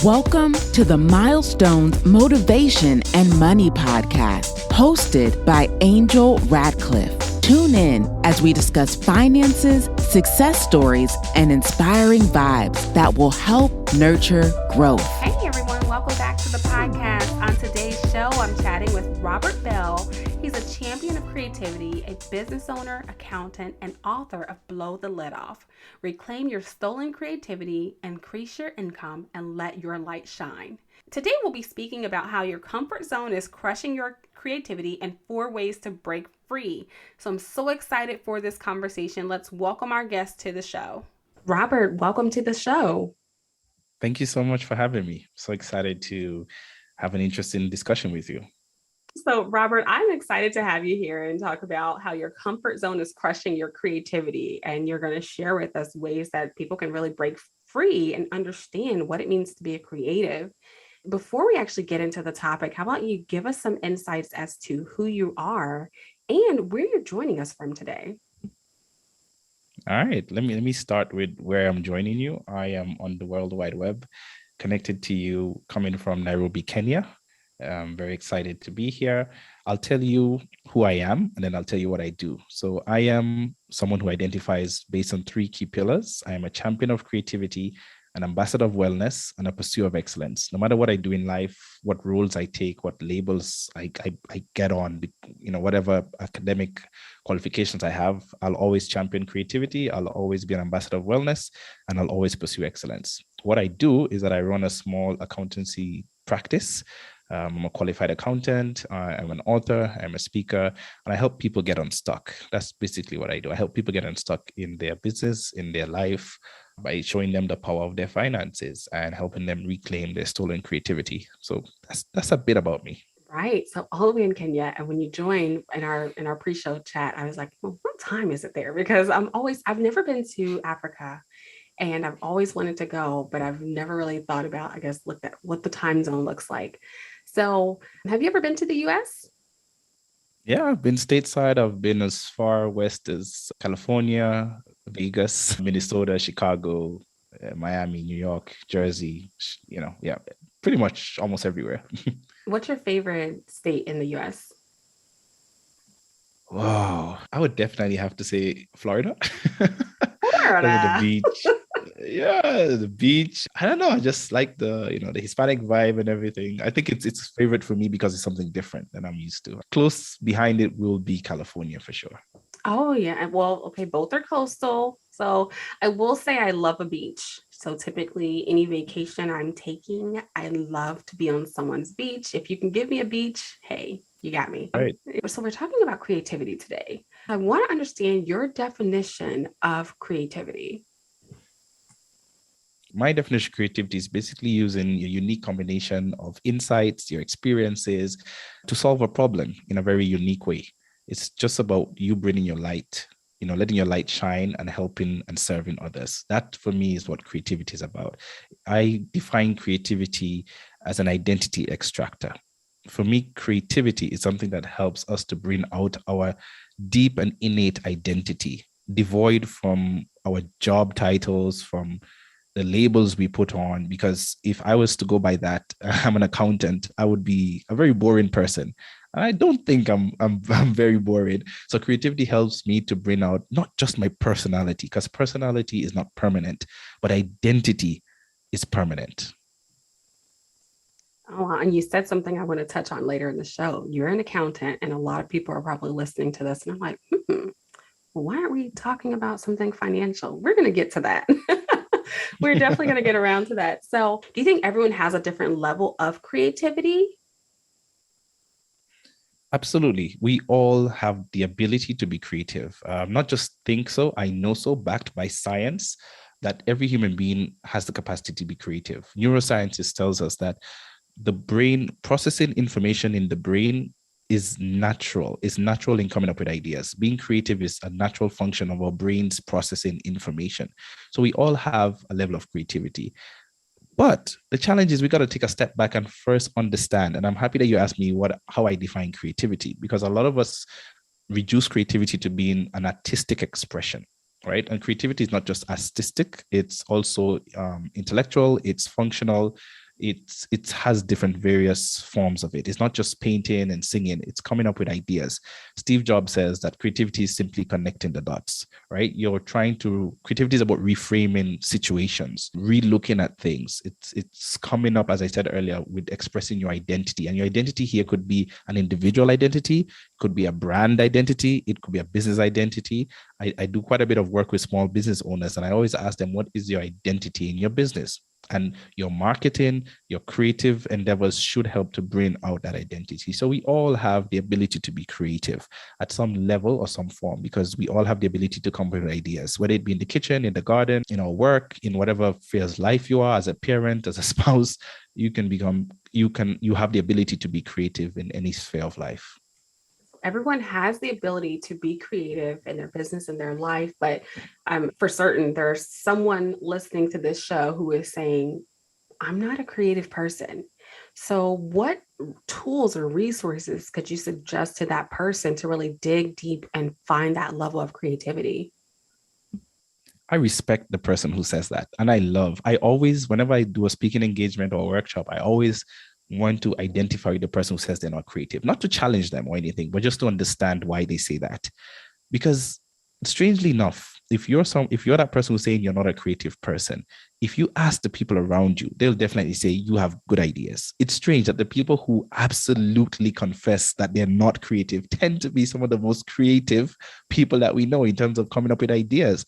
Welcome to the Milestones Motivation and Money Podcast, hosted by Angel Radcliffe. Tune in as we discuss finances, success stories, and inspiring vibes that will help nurture growth. Hey everyone, welcome back to the podcast. On today's show, I'm chatting with Robert Belle. He's a champion of creativity, a business owner, accountant, and author of Blow the Lid Off. Reclaim your stolen creativity, increase your income, and let your light shine. Today, we'll be speaking about how your comfort zone is crushing your creativity and 4 ways to break free. So I'm so excited for this conversation. Let's welcome our guest to the show. Robert, welcome to the show. Thank you so much for having me. So excited to have an interesting discussion with you. So, Robert, I'm excited to have you here and talk about how your comfort zone is crushing your creativity. And you're going to share with us ways that people can really break free and understand what it means to be a creative. Before we actually get into the topic, how about you give us some insights as to who you are and where you're joining us from today? All right, let me start with where I'm joining you. I am on the World Wide Web, connected to you coming from Nairobi, Kenya. I'm very excited to be here. I'll tell you who I am, and then I'll tell you what I do. So I am someone who identifies based on 3 key pillars. I am a champion of creativity, an ambassador of wellness, and a pursuer of excellence. No matter what I do in life, what roles I take, what labels I get on, whatever academic qualifications I have, I'll always champion creativity. I'll always be an ambassador of wellness, and I'll always pursue excellence. What I do is that I run a small accountancy practice. I'm a qualified accountant. I'm an author. I'm a speaker, and I help people get unstuck. That's basically what I do. I help people get unstuck in their business, in their life, by showing them the power of their finances and helping them reclaim their stolen creativity. So that's a bit about me. Right. So all the way in Kenya. And when you joined in our pre-show chat, I was like, well, what time is it there? Because I've never been to Africa. And I've always wanted to go, but I've never really thought about, looked at what the time zone looks like. So have you ever been to the US? Yeah, I've been stateside. I've been as far west as California, Vegas, Minnesota, Chicago, Miami, New York, Jersey, pretty much almost everywhere. What's your favorite state in the US? Wow, I would definitely have to say Florida. Florida. The beach. Yeah, the beach. I don't know. I just like the Hispanic vibe and everything. I think it's favorite for me because it's something different than I'm used to. Close behind it will be California for sure. Oh yeah. Well, okay, both are coastal. So I will say I love a beach. So typically any vacation I'm taking, I love to be on someone's beach. If you can give me a beach, hey, you got me. Right. So we're talking about creativity today. I want to understand your definition of creativity. My definition of creativity is basically using a unique combination of insights, your experiences to solve a problem in a very unique way. It's just about you bringing your light, letting your light shine and helping and serving others. That for me is what creativity is about. I define creativity as an identity extractor. For me, creativity is something that helps us to bring out our deep and innate identity, devoid from our job titles, from the labels we put on. Because if I was to go by that, I'm an accountant, I would be a very boring person. And I don't think I'm very boring. So creativity helps me to bring out not just my personality, because personality is not permanent, but identity is permanent. Oh, and you said something I want to touch on later in the show. You're an accountant, and a lot of people are probably listening to this. And I'm like, well, why aren't we talking about something financial? We're going to get to that. We're definitely going to get around to that. So do you think everyone has a different level of creativity? Absolutely. We all have the ability to be creative. Not just think so, I know so, backed by science, that every human being has the capacity to be creative. Neuroscientists tells us that the brain processing information in the brain is natural. It's natural in coming up with ideas. Being creative is a natural function of our brains processing information. So we all have a level of creativity. But the challenge is we got to take a step back and first understand. And I'm happy that you asked me how I define creativity, because a lot of us reduce creativity to being an artistic expression, right? And creativity is not just artistic, it's also intellectual, it's functional, it has different various forms of it. It's not just painting and singing, it's coming up with ideas. Steve Jobs says that creativity is simply connecting the dots, right? Creativity is about reframing situations, re-looking at things. It's coming up, as I said earlier, with expressing your identity. And your identity here could be an individual identity, could be a brand identity, it could be a business identity. I do quite a bit of work with small business owners, and I always ask them, what is your identity in your business? And your marketing, your creative endeavors should help to bring out that identity. So we all have the ability to be creative at some level or some form, because we all have the ability to come up with ideas, whether it be in the kitchen, in the garden, in our work, in whatever phase of life you are, as a parent, as a spouse. You have the ability to be creative in any sphere of life. Everyone has the ability to be creative in their business and their life, but for certain, there's someone listening to this show who is saying, I'm not a creative person. So what tools or resources could you suggest to that person to really dig deep and find that level of creativity? I respect the person who says that. And I always, whenever I do a speaking engagement or a workshop, I always want to identify the person who says they're not creative, not to challenge them or anything, but just to understand why they say that. Because strangely enough, if you're that person who's saying you're not a creative person, if you ask the people around you, they'll definitely say you have good ideas. It's strange that the people who absolutely confess that they're not creative tend to be some of the most creative people that we know in terms of coming up with ideas.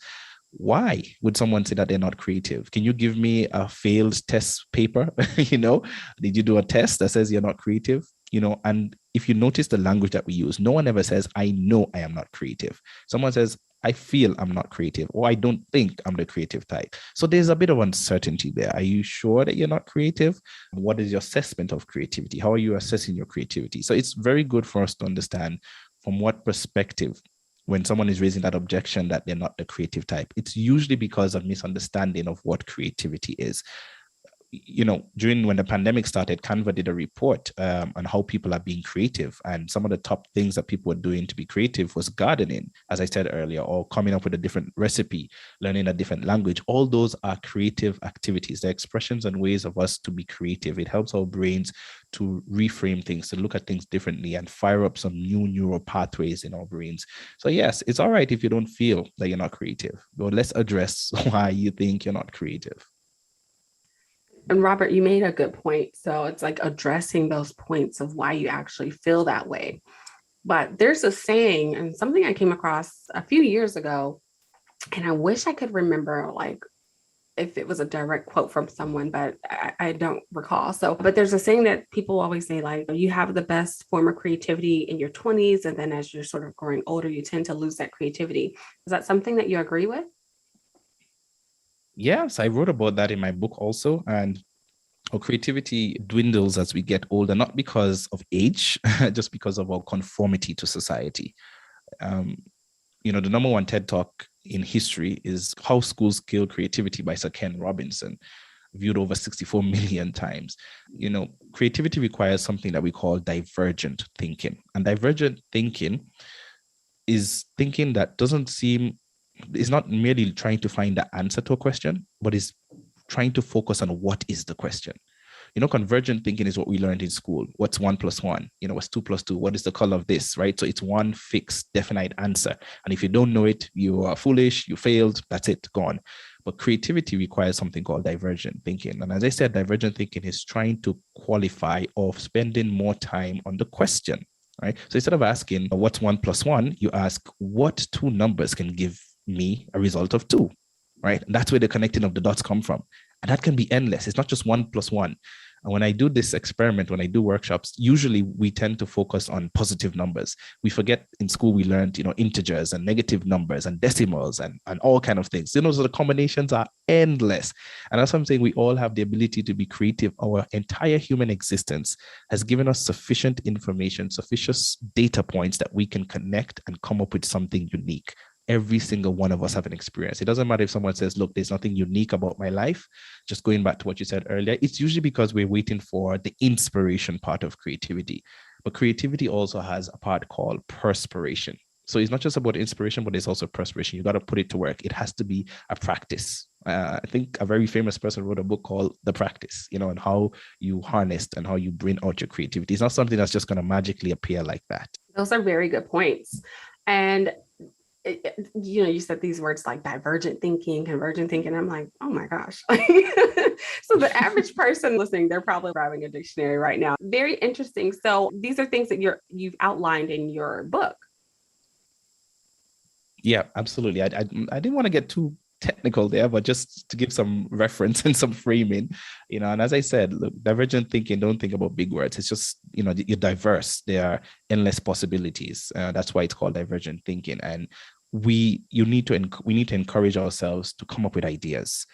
Why would someone say that they're not creative? Can you give me a failed test paper? Did you do a test that says you're not creative? And if you notice the language that we use, no one ever says, I know I am not creative. Someone says, I feel I'm not creative, or I don't think I'm the creative type. So there's a bit of uncertainty there. Are you sure that you're not creative? What is your assessment of creativity? How are you assessing your creativity? So it's very good for us to understand from what perspective, when someone is raising that objection that they're not the creative type, it's usually because of misunderstanding of what creativity is. During when the pandemic started, Canva did a report on how people are being creative. And some of the top things that people were doing to be creative was gardening, as I said earlier, or coming up with a different recipe, learning a different language. All those are creative activities. They're expressions and ways of us to be creative. It helps our brains to reframe things, to look at things differently and fire up some new neural pathways in our brains. So yes, it's all right if you don't feel that you're not creative, but let's address why you think you're not creative. And Robert, you made a good point. So it's like addressing those points of why you actually feel that way. But there's a saying and something I came across a few years ago, and I wish I could remember like if it was a direct quote from someone, but I don't recall. But there's a saying that people always say, like, you have the best form of creativity in your 20s. And then as you're sort of growing older, you tend to lose that creativity. Is that something that you agree with? Yes, I wrote about that in my book also. And our creativity dwindles as we get older, not because of age, just because of our conformity to society. The number one TED Talk in history is How Schools Kill Creativity by Sir Ken Robinson, viewed over 64 million times. Creativity requires something that we call divergent thinking. And divergent thinking is thinking that is not merely trying to find the answer to a question, but is trying to focus on what is the question. Convergent thinking is what we learned in school. What's 1 + 1? What's 2 + 2? What is the color of this, right? So it's one fixed, definite answer. And if you don't know it, you are foolish, you failed, that's it, gone. But creativity requires something called divergent thinking. And as I said, divergent thinking is trying to qualify or spending more time on the question, right? So instead of asking what's 1 + 1, you ask what two numbers can give me a result of 2, right? And that's where the connecting of the dots come from. And that can be endless. It's not just 1 + 1. And when I do this experiment, when I do workshops, usually we tend to focus on positive numbers. We forget in school, we learned, integers and negative numbers and decimals and all kind of things. So the combinations are endless. And that's what I'm saying. We all have the ability to be creative. Our entire human existence has given us sufficient information, sufficient data points that we can connect and come up with something unique. Every single one of us have an experience. It doesn't matter if someone says, look, there's nothing unique about my life. Just going back to what you said earlier, it's usually because we're waiting for the inspiration part of creativity. But creativity also has a part called perspiration. So it's not just about inspiration, but it's also perspiration. You got to put it to work. It has to be a practice. I think a very famous person wrote a book called The Practice, and how you harness and how you bring out your creativity. It's not something that's just going to magically appear like that. Those are very good points. And you said these words like divergent thinking, convergent thinking. I'm like, oh my gosh. So the average person listening, they're probably grabbing a dictionary right now. Very interesting. So these are things that you've outlined in your book. Yeah, absolutely. I didn't want to get too technical there, but just to give some reference and some framing, and as I said, look, divergent thinking, don't think about big words. It's just, you're diverse. There are endless possibilities. That's why it's called divergent thinking. And we need to encourage ourselves to come up with ideas.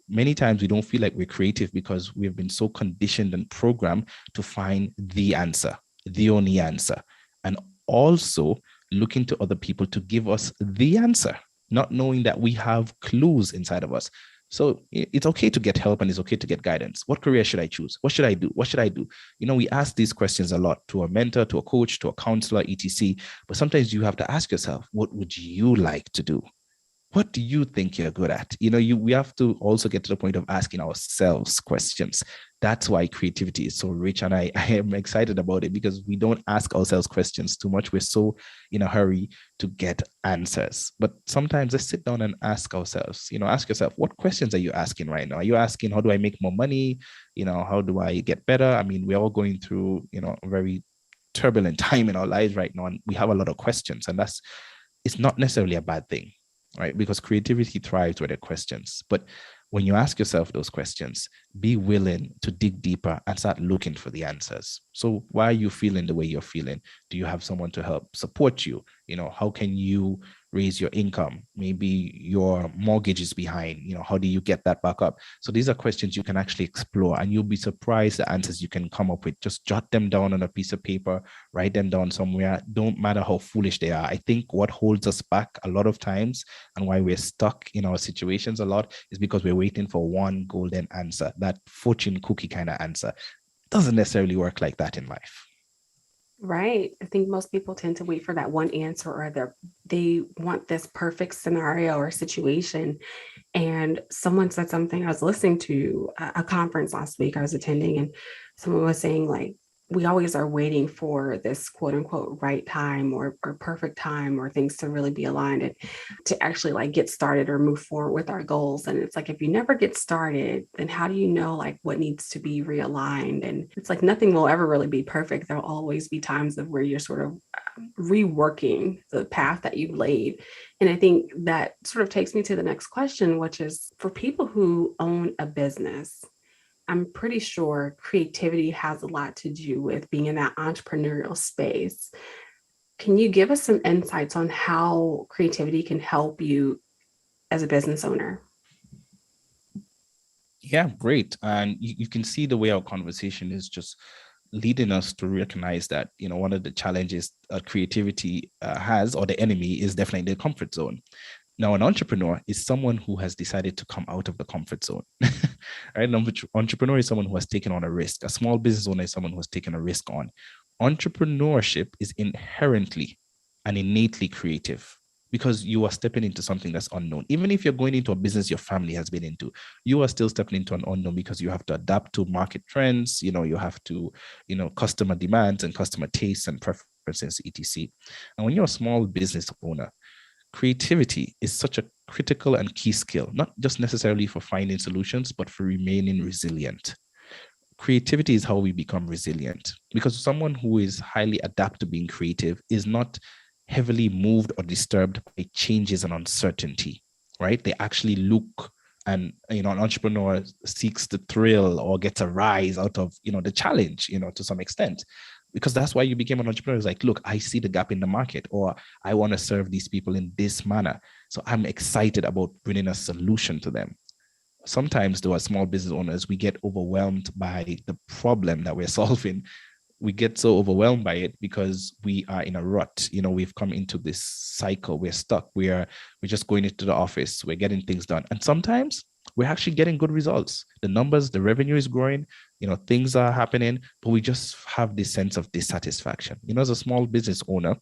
Many times we don't feel like we're creative because we've been so conditioned and programmed to find the answer, the only answer. And also looking to other people to give us the answer, not knowing that we have clues inside of us. So it's okay to get help and it's okay to get guidance. What career should I choose? What should I do? What should I do? We ask these questions a lot to a mentor, to a coach, to a counselor, etc. But sometimes you have to ask yourself, what would you like to do? What do you think you're good at? We have to also get to the point of asking ourselves questions. That's why creativity is so rich. And I am excited about it because we don't ask ourselves questions too much. We're so in a hurry to get answers. But sometimes let's sit down and ask ourselves, ask yourself, what questions are you asking right now? Are you asking, how do I make more money? How do I get better? I mean, we're all going through, a very turbulent time in our lives right now. And we have a lot of questions, and it's not necessarily a bad thing. Right? Because creativity thrives with the questions. But when you ask yourself those questions, be willing to dig deeper and start looking for the answers. So why are you feeling the way you're feeling? Do you have someone to help support you? How can you raise your income? Maybe your mortgage is behind. How do you get that back up? So these are questions you can actually explore, and you'll be surprised the answers you can come up with. Just jot them down on a piece of paper, write them down somewhere. Don't matter how foolish they are. I think what holds us back a lot of times and why we're stuck in our situations a lot is because we're waiting for one golden answer, that fortune cookie kind of answer. It doesn't necessarily work like that in life. Right. I think most people tend to wait for that one answer, or they want this perfect scenario or situation. And someone said something, I was listening to a conference last week I was attending, and someone was saying, like, we always are waiting for this quote unquote right time or perfect time or things to really be aligned and to actually like get started or move forward with our goals. And it's like, if you never get started, then how do you know like what needs to be realigned? And it's like nothing will ever really be perfect. There'll always be times of where you're sort of reworking the path that you've laid. And I think that sort of takes me to the next question, which is for people who own a business. I'm pretty sure creativity has a lot to do with being in that entrepreneurial space. Can you give us some insights on how creativity can help you as a business owner? Yeah, great. And you can see the way our conversation is just leading us to recognize that, one of the challenges creativity has, or the enemy, is definitely the comfort zone. Now, an entrepreneur is someone who has decided to come out of the comfort zone. Right? An entrepreneur is someone who has taken on a risk. A small business owner is someone who has taken a risk on. Entrepreneurship is inherently and innately creative because you are stepping into something that's unknown. Even if you're going into a business your family has been into, you are still stepping into an unknown because you have to adapt to market trends. You have to, customer demands and customer tastes and preferences, etc. And when you're a small business owner, creativity is such a critical and key skill, not just necessarily for finding solutions, but for remaining resilient. Creativity is how we become resilient, because someone who is highly adept to being creative is not heavily moved or disturbed by changes and uncertainty, right? They actually look, and an entrepreneur seeks the thrill or gets a rise out of the challenge, to some extent, because that's why you became an entrepreneur. It's like, look, I see the gap in the market, or I want to serve these people in this manner, so I'm excited about bringing a solution to them. Sometimes, though, as small business owners, we get overwhelmed by the problem that we're solving. We get so overwhelmed by it because we are in a rut. We've come into this cycle. We're stuck. We're just going into the office. We're getting things done. And sometimes we're actually getting good results. The numbers, the revenue is growing, things are happening, but we just have this sense of dissatisfaction. As a small business owner,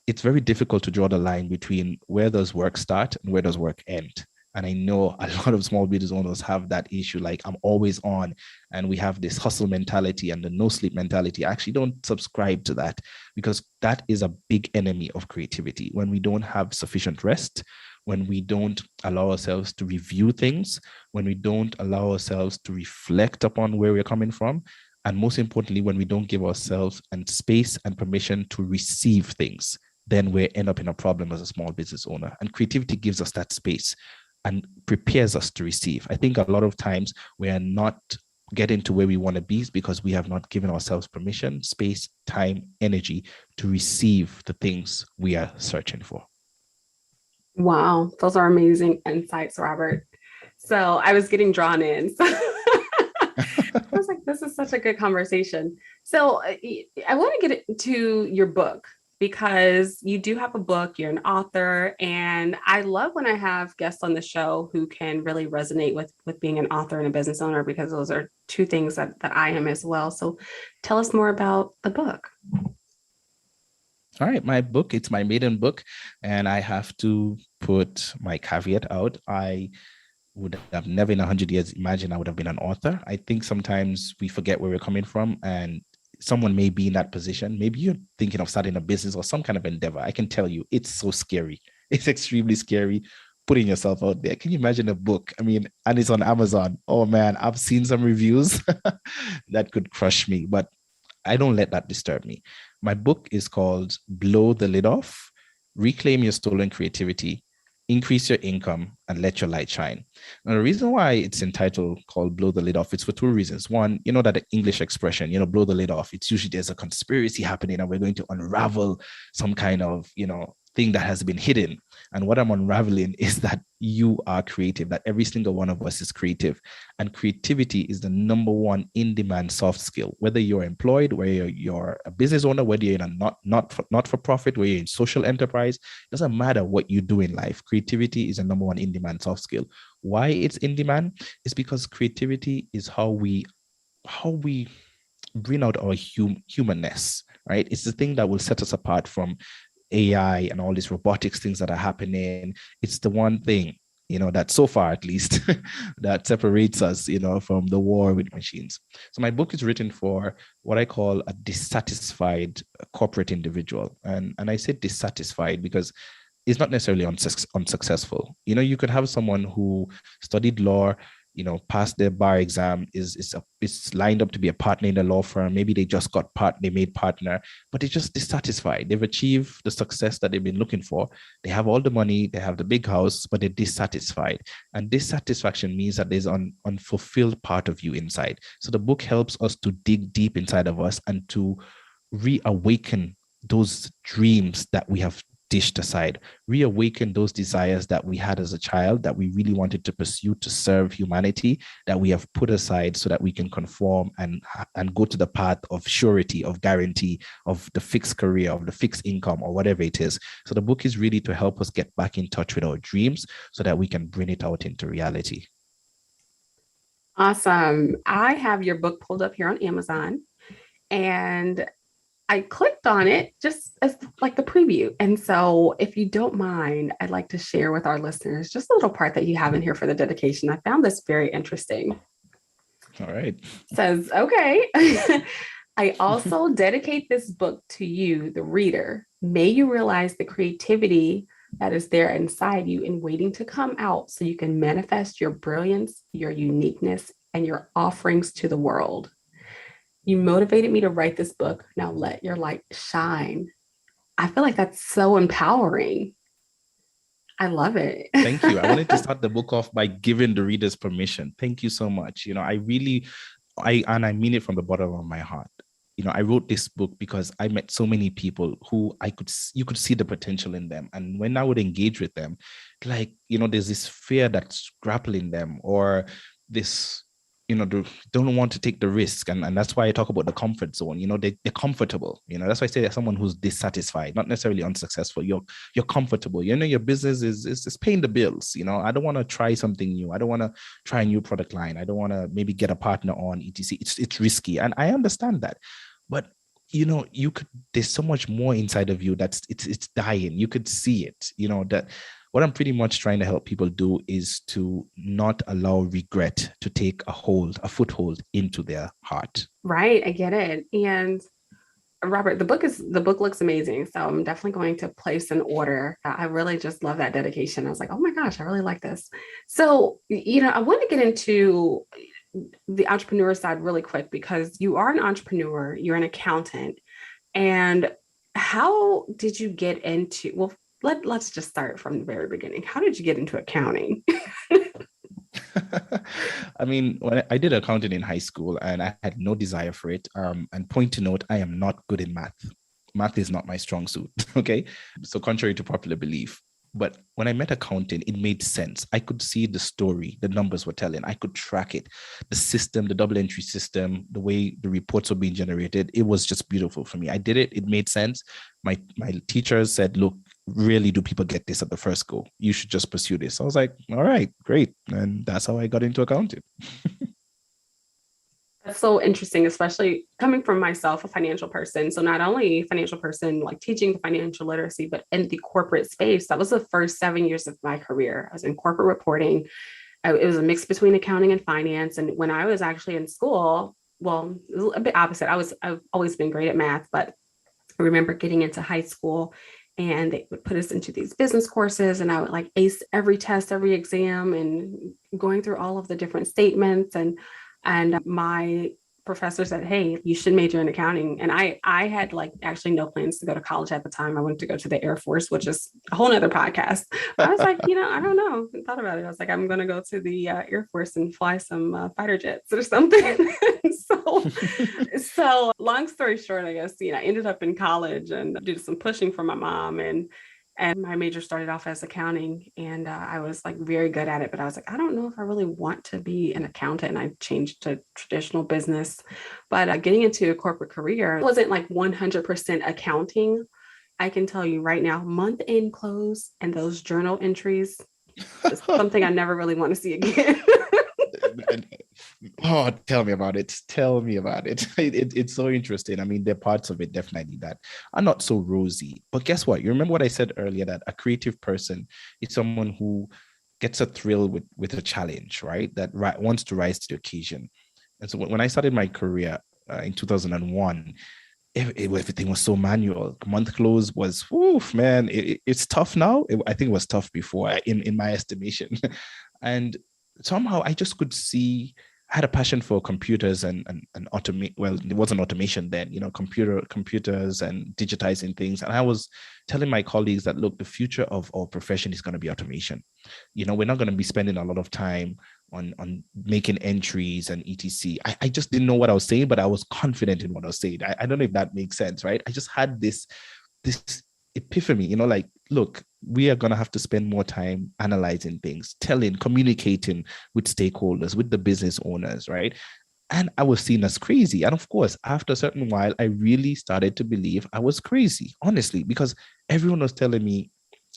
it's very difficult to draw the line between where does work start and where does work end. And I know a lot of small business owners have that issue. Like, I'm always on, and we have this hustle mentality and the no sleep mentality. I actually don't subscribe to that, because that is a big enemy of creativity. When we don't have sufficient rest, when we don't allow ourselves to review things, when we don't allow ourselves to reflect upon where we're coming from, and most importantly, when we don't give ourselves and space and permission to receive things, then we end up in a problem as a small business owner. And creativity gives us that space and prepares us to receive. I think a lot of times we are not getting to where we want to be because we have not given ourselves permission, space, time, energy to receive the things we are searching for. Wow, those are amazing insights, Robert. So I was getting drawn in. So I was like, this is such a good conversation. So I want to get into your book, because you do have a book, you're an author, and I love when I have guests on the show who can really resonate with being an author and a business owner, because those are two things that I am as well. So tell us more about the book. All right, my book, it's my maiden book, and I have to put my caveat out. I would have never in 100 years imagined I would have been an author. I think sometimes we forget where we're coming from, and someone may be in that position. Maybe you're thinking of starting a business or some kind of endeavor. I can tell you, it's so scary. It's extremely scary putting yourself out there. Can you imagine a book? I mean, and it's on Amazon. Oh man, I've seen some reviews that could crush me, but I don't let that disturb me. My book is called Blow the Lid Off, Reclaim Your Stolen Creativity, Increase Your Income, and Let Your Light Shine. Now, the reason why it's entitled called Blow the Lid Off, it's for two reasons. One, you know, that English expression, blow the lid off. It's usually there's a conspiracy happening and we're going to unravel some kind of, thing that has been hidden. And what I'm unraveling is that you are creative, that every single one of us is creative. And creativity is the number one in-demand soft skill. Whether you're employed, whether you're a business owner, whether you're in a not-for-profit, whether you're in social enterprise, it doesn't matter what you do in life. Creativity is the number one in-demand soft skill. Why it's in demand is because creativity is how we bring out our humanness, right? It's the thing that will set us apart from AI and all these robotics things that are happening. It's the one thing, that so far at least that separates us, from the war with machines. So my book is written for what I call a dissatisfied corporate individual. And I say dissatisfied because it's not necessarily unsuccessful. You could have someone who studied law, passed their bar exam, is lined up to be a partner in a law firm. Maybe they just they made partner, but they're just dissatisfied. They've achieved the success that they've been looking for. They have all the money, they have the big house, but they're dissatisfied. And dissatisfaction means that there's an unfulfilled part of you inside. So the book helps us to dig deep inside of us and to reawaken those dreams that we have dished aside, reawaken those desires that we had as a child that we really wanted to pursue to serve humanity, that we have put aside so that we can conform and go to the path of surety, of guarantee, of the fixed career, of the fixed income, or whatever it is. So the book is really to help us get back in touch with our dreams so that we can bring it out into reality. Awesome. I have your book pulled up here on Amazon, and I clicked on it just as like the preview. And so if you don't mind, I'd like to share with our listeners just a little part that you have in here for the dedication. I found this very interesting. All right. It says, okay, I also dedicate this book to you, the reader. May you realize the creativity that is there inside you and waiting to come out so you can manifest your brilliance, your uniqueness, and your offerings to the world. You motivated me to write this book. Now let your light shine. I feel like that's so empowering. I love it. Thank you. I wanted to start the book off by giving the readers permission. Thank you so much. I mean it from the bottom of my heart. I wrote this book because I met so many people who you could see the potential in them. And when I would engage with them, there's this fear that's grappling them, or this, they don't want to take the risk. And that's why I talk about the comfort zone. They're comfortable. That's why I say that someone who's dissatisfied, not necessarily unsuccessful. You're comfortable. Your business is paying the bills. I don't want to try something new. I don't want to try a new product line. I don't want to maybe get a partner on etc. It's risky. And I understand that. But there's so much more inside of you it's dying. You could see it, that what I'm pretty much trying to help people do is to not allow regret to take a foothold into their heart. Right. I get it. And Robert, the book looks amazing. So I'm definitely going to place an order. I really just love that dedication. I was like, oh my gosh, I really like this. So, I want to get into the entrepreneur side really quick because you are an entrepreneur, you're an accountant. And how did you get into, well, let's just start from the very beginning. How did you get into accounting? I mean, when I did accounting in high school and I had no desire for it. And point to note, I am not good in math. Math is not my strong suit. Okay. So contrary to popular belief. But when I met accounting, it made sense. I could see the story, the numbers were telling. I could track it, the system, the double entry system, the way the reports were being generated. It was just beautiful for me. I did it. It made sense. My teachers said, look, really do people get this at the first go? You should just pursue this. I was like, all right, great. And that's how I got into accounting. That's so interesting, especially coming from myself, a financial person. So not only a financial person, like teaching financial literacy, but in the corporate space. That was the first 7 years of my career. I was in corporate reporting. It was a mix between accounting and finance. And when I was actually in school, well, it was a bit opposite. I've always been great at math, but I remember getting into high school and they would put us into these business courses and I would like ace every test, every exam and going through all of the different statements. And my professor said, hey, you should major in accounting. And I had like actually no plans to go to college at the time. I wanted to go to the Air Force, which is a whole nother podcast. I was like, I don't know. I thought about it. I was like, I'm going to go to the Air Force and fly some fighter jets or something. So long story short, I guess, I ended up in college and did some pushing for my mom and my major started off as accounting and I was like very good at it, but I was like, I don't know if I really want to be an accountant. And I changed to traditional business, but getting into a corporate career wasn't like 100% accounting. I can tell you right now, month end close and those journal entries is something I never really want to see again. Oh, tell me about it. Tell me about it. It's so interesting. I mean, there are parts of it definitely that are not so rosy. But guess what? You remember what I said earlier, that a creative person is someone who gets a thrill with a challenge, right? That wants to rise to the occasion. And so when I started my career in 2001, everything was so manual. Month close was, oof, man, it's tough now. I think it was tough before, in my estimation. And somehow I just could see I had a passion for computers and automate. Well, it wasn't automation then, computers and digitizing things. And I was telling my colleagues that, look, the future of our profession is going to be automation. We're not going to be spending a lot of time on making entries and etc. I just didn't know what I was saying, but I was confident in what I was saying. I don't know if that makes sense, right? I just had this epiphany, like, look, we are going to have to spend more time analyzing things, communicating with stakeholders, with the business owners, right? And I was seen as crazy. And of course, after a certain while, I really started to believe I was crazy, honestly, because everyone was telling me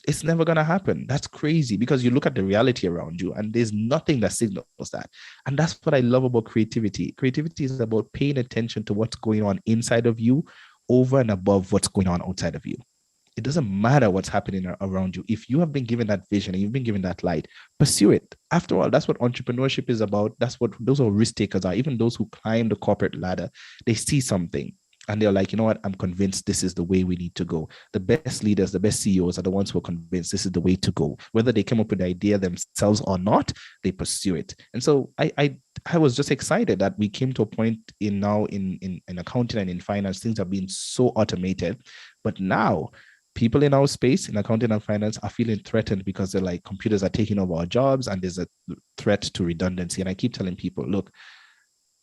it's never going to happen. That's crazy, because you look at the reality around you and there's nothing that signals that. And that's what I love about creativity. Creativity is about paying attention to what's going on inside of you over and above what's going on outside of you. It doesn't matter what's happening around you. If you have been given that vision and you've been given that light, pursue it. After all, that's what entrepreneurship is about. That's what those are risk takers are. Even those who climb the corporate ladder, they see something and they're like, you know what? I'm convinced this is the way we need to go. The best leaders, the best CEOs are the ones who are convinced this is the way to go. Whether they came up with the idea themselves or not, they pursue it. And so I was just excited that we came to a point in accounting and in finance, things are being so automated. But now people in our space, in accounting and finance, are feeling threatened because they're like, computers are taking over our jobs and there's a threat to redundancy. And I keep telling people, look,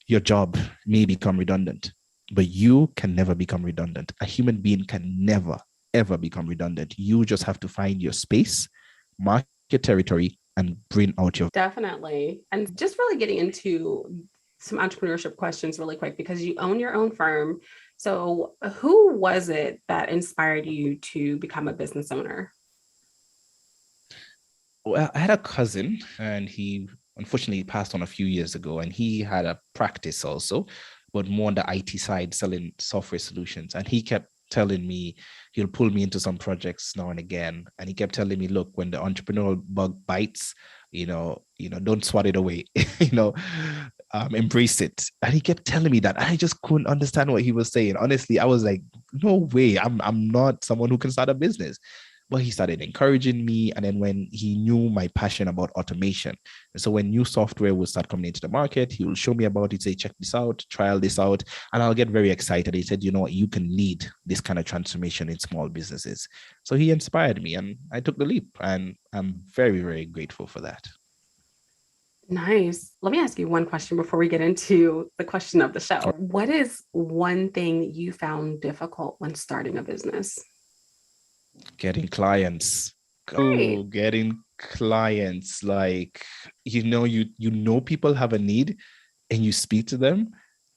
your job may become redundant, but you can never become redundant. A human being can never, ever become redundant. You just have to find your space, mark your territory, and bring out your... Definitely. And just really getting into some entrepreneurship questions really quick, because you own your own firm. So who was it that inspired you to become a business owner? Well, I had a cousin and he unfortunately passed on a few years ago, and he had a practice also, but more on the IT side, selling software solutions. And he kept telling me, he'll pull me into some projects now and again. And he kept telling me, look, when the entrepreneurial bug bites, don't swat it away, embrace it. And he kept telling me that. I just couldn't understand what he was saying. Honestly, I was like, no way, I'm not someone who can start a business. But he started encouraging me. And then when he knew my passion about automation, and so when new software will start coming into the market, he will show me about it, say, check this out, trial this out, and I'll get very excited. He said, you know what, you can lead this kind of transformation in small businesses. So he inspired me and I took the leap, and I'm very, very grateful for that. Nice. Let me ask you one question before we get into the question of the show. What is one thing that you found difficult when starting a business? Getting clients. Right. Getting clients. Like, you know people have a need and you speak to them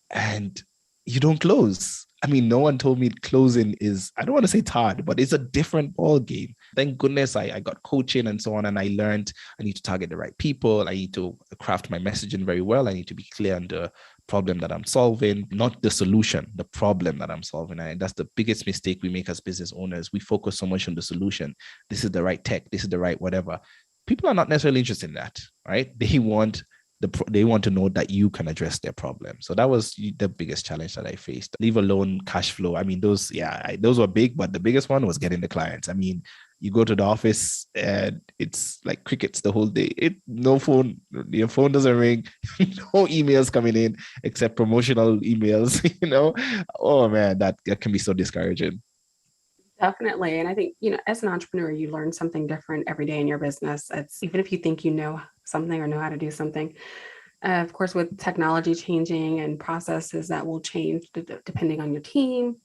and you don't close. I mean, no one told me closing is, I don't want to say it's hard, but it's a different ball game. Thank goodness I got coaching and so on. And I learned I need to target the right people. I need to craft my messaging very well. I need to be clear on the problem that I'm solving, not the solution, the problem that I'm solving. And that's the biggest mistake we make as business owners. We focus so much on the solution. This is the right tech. This is the right whatever. People are not necessarily interested in that, right? They want to know that you can address their problem. So that was the biggest challenge that I faced. Leave alone cash flow. I mean, those were big, but the biggest one was getting the clients. I mean, you go to the office and it's like crickets the whole day. No phone, your phone doesn't ring, no emails coming in except promotional emails, Oh man, that can be so discouraging. Definitely. And I think, as an entrepreneur, you learn something different every day in your business. It's even if you think you know something or know how to do something. Of course, with technology changing and processes that will change depending on your team,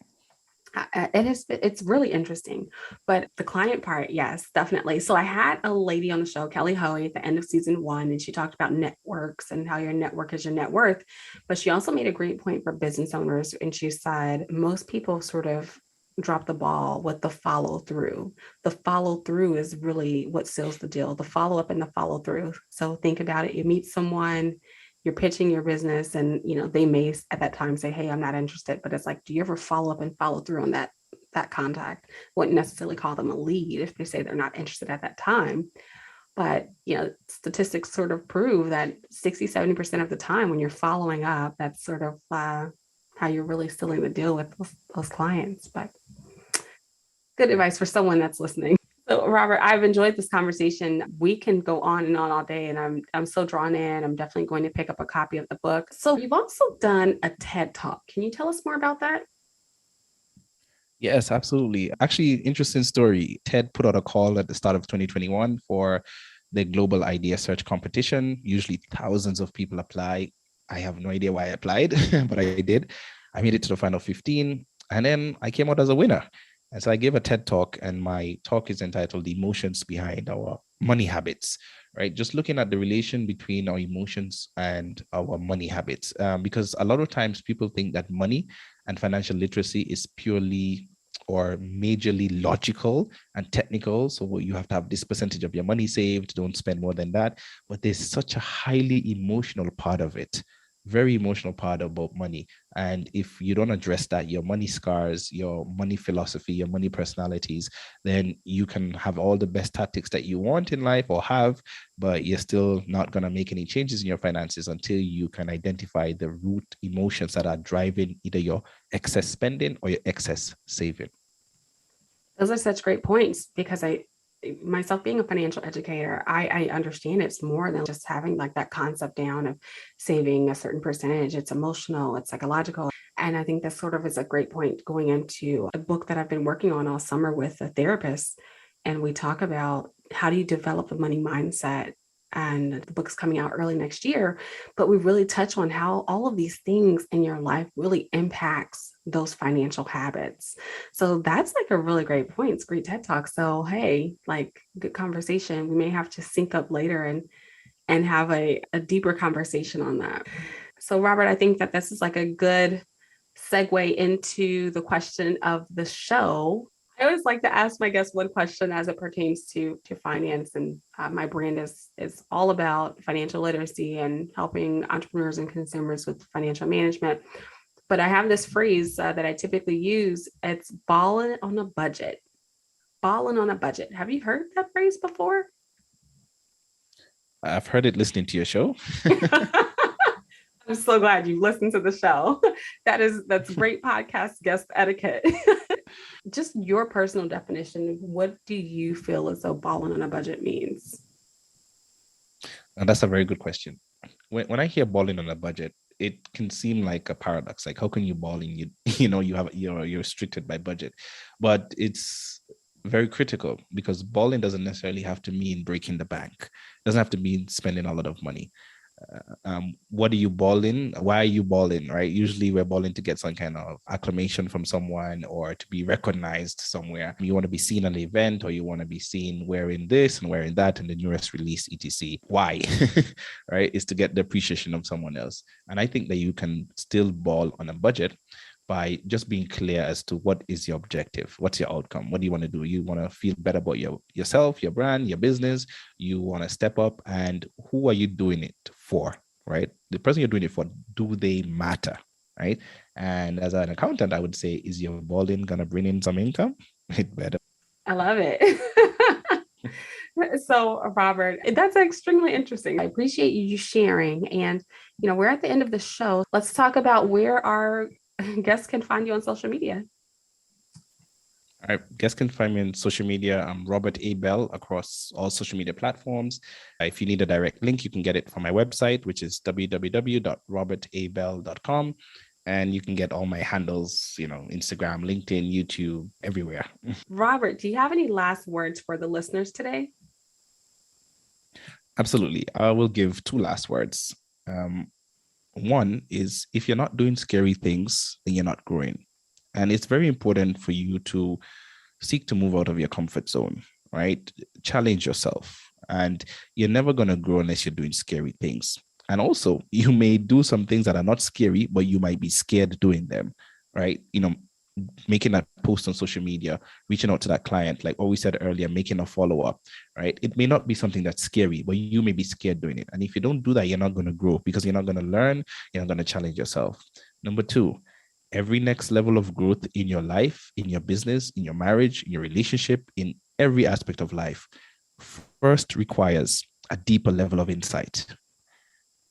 it's really interesting. But the client part, yes, definitely. So I had a lady on the show, Kelly Hoey, at the end of season 1, and she talked about networks and how your network is your net worth. But she also made a great point for business owners. And she said, most people sort of drop the ball with the follow through. The follow through is really what seals the deal, the follow up and the follow through. So think about it. You meet someone, you're pitching your business, and they may at that time say, hey, I'm not interested, but it's like, do you ever follow up and follow through on that contact? Wouldn't necessarily call them a lead if they say they're not interested at that time. But statistics sort of prove that 60-70% of the time when you're following up, that's sort of how you're really sealing the deal with those clients. But good advice for someone that's listening. So, Robert, I've enjoyed this conversation. We can go on and on all day, and I'm so drawn in. I'm definitely going to pick up a copy of the book. So you've also done a TED Talk. Can you tell us more about that? Yes, absolutely. Actually, interesting story. TED put out a call at the start of 2021 for the Global Idea Search Competition. Usually thousands of people apply. I have no idea why I applied, but I did. I made it to the final 15, and then I came out as a winner. And so I gave a TED Talk, and my talk is entitled The Emotions Behind Our Money Habits, right? Just looking at the relation between our emotions and our money habits. Because a lot of times people think that money and financial literacy is purely or majorly logical and technical. So you have to have this percentage of your money saved, don't spend more than that. But there's such a highly emotional part of it, very emotional part about money. And if you don't address that, your money scars, your money philosophy, your money personalities, then you can have all the best tactics that you want in life or have, but you're still not going to make any changes in your finances until you can identify the root emotions that are driving either your excess spending or your excess saving. Those are such great points, because myself being a financial educator, I understand it's more than just having like that concept down of saving a certain percentage. It's emotional, it's psychological. And I think that sort of is a great point going into a book that I've been working on all summer with a therapist. And we talk about how do you develop a money mindset, and the book's coming out early next year, but we really touch on how all of these things in your life really impacts those financial habits. So that's like a really great point. It's a great TED Talk. So, hey, like, good conversation. We may have to sync up later and have a deeper conversation on that. So, Robert, I think that this is like a good segue into the question of the show. I always like to ask my guests one question as it pertains to finance, and my brand is all about financial literacy and helping entrepreneurs and consumers with financial management. but I have this phrase that I typically use. It's ballin' on a budget. Ballin' on a budget. Have you heard that phrase before? I've heard it listening to your show. I'm so glad you listened to the show. That's great podcast guest etiquette. Just your personal definition. What do you feel as though balling on a budget means? And that's a very good question. When I hear balling on a budget, it can seem like a paradox. Like, how can you balling? You're restricted by budget, but it's very critical because balling doesn't necessarily have to mean breaking the bank. It doesn't have to mean spending a lot of money. What are you balling? Why are you balling, right? Usually we're balling to get some kind of acclamation from someone or to be recognized somewhere. You want to be seen at an event, or you want to be seen wearing this and wearing that in the newest release, etc. Why? Right? Is to get the appreciation of someone else. And I think that you can still ball on a budget by just being clear as to what is your objective, what's your outcome, what do you want to do? You want to feel better about yourself, your brand, your business. You want to step up, and who are you doing it for, right? The person you're doing it for, do they matter, right? And as an accountant, I would say, is your balling gonna bring in some income? It better. I love it. So, Robert, that's extremely interesting. I appreciate you sharing. And, we're at the end of the show. Let's talk about where our guests can find you on social media. All right, guests can find me on social media. I'm Robert A. Belle across all social media platforms. If you need a direct link, you can get it from my website, which is www.robertabelle.com. And you can get all my handles, Instagram, LinkedIn, YouTube, everywhere. Robert, do you have any last words for the listeners today? Absolutely. I will give two last words. One is, if you're not doing scary things, then you're not growing. And it's very important for you to seek to move out of your comfort zone, right? Challenge yourself. And you're never going to grow unless you're doing scary things. And also, you may do some things that are not scary, but you might be scared doing them, right? Making that post on social media, reaching out to that client, like what we said earlier, making a follow-up, right? It may not be something that's scary, but you may be scared doing it. And if you don't do that, you're not going to grow because you're not going to learn, you're not going to challenge yourself. Number two, every next level of growth in your life, in your business, in your marriage, in your relationship, in every aspect of life, first requires a deeper level of insight.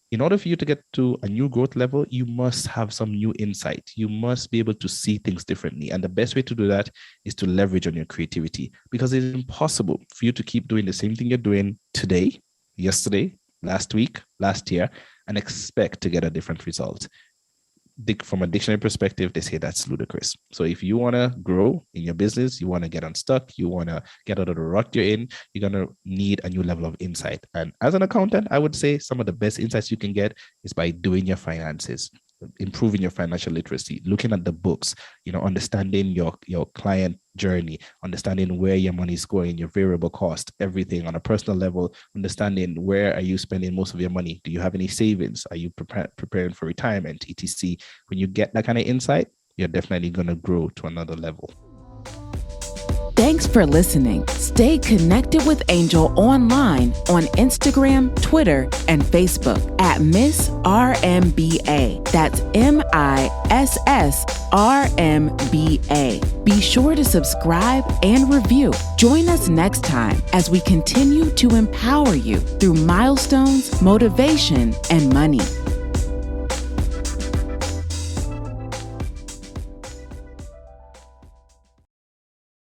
In order for you to get to a new growth level, you must have some new insight. You must be able to see things differently. And the best way to do that is to leverage on your creativity, because it's impossible for you to keep doing the same thing you're doing today, yesterday, last week, last year, and expect to get a different result. From a dictionary perspective, they say that's ludicrous. So if you want to grow in your business, you want to get unstuck, you want to get out of the rut you're in, you're going to need a new level of insight. And as an accountant, I would say some of the best insights you can get is by doing your finances, improving your financial literacy, looking at the books, understanding your client journey, understanding where your money is going, your variable cost, everything on a personal level, understanding where are you spending most of your money? Do you have any savings? Are you preparing for retirement, etc.? When you get that kind of insight, you're definitely going to grow to another level. Thanks for listening. Stay connected with Angel online on Instagram, Twitter, and Facebook at Miss RMBA. That's MISSRMBA. Be sure to subscribe and review. Join us next time as we continue to empower you through milestones, motivation, and money.